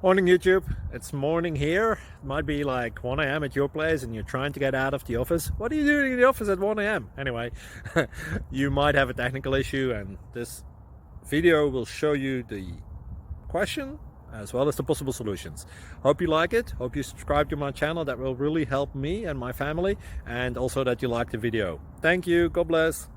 Morning YouTube, it's morning here. It might be like 1 a.m. at your place and you're trying to get out of the office. What are you doing in the office at 1 a.m.? Anyway, you might have a technical issue and this video will show you the question as well as the possible solutions. Hope you like it, hope you subscribe to my channel. That will really help me and my family, and also that you like the video. Thank you, God bless.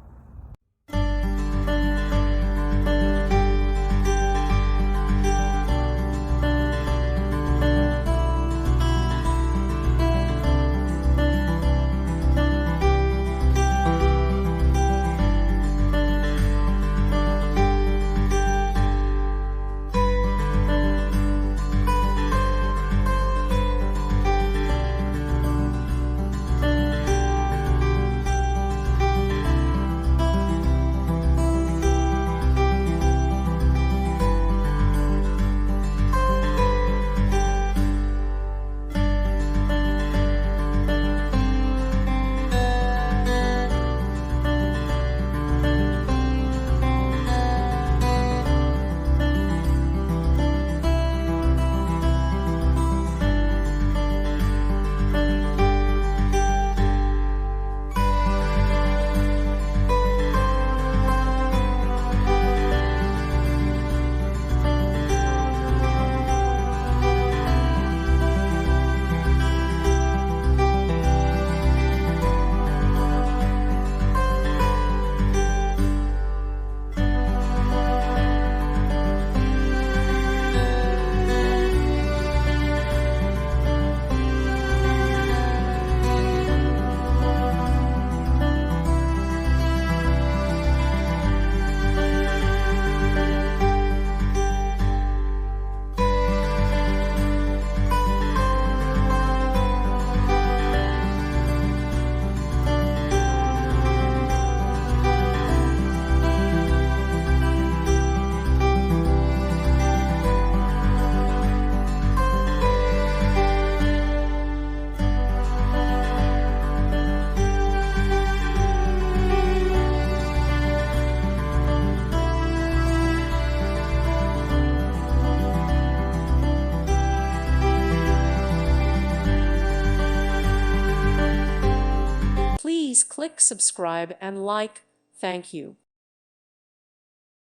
Please click subscribe and like. Thank you.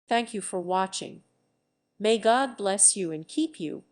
Thank you for watching. May God bless you and keep you.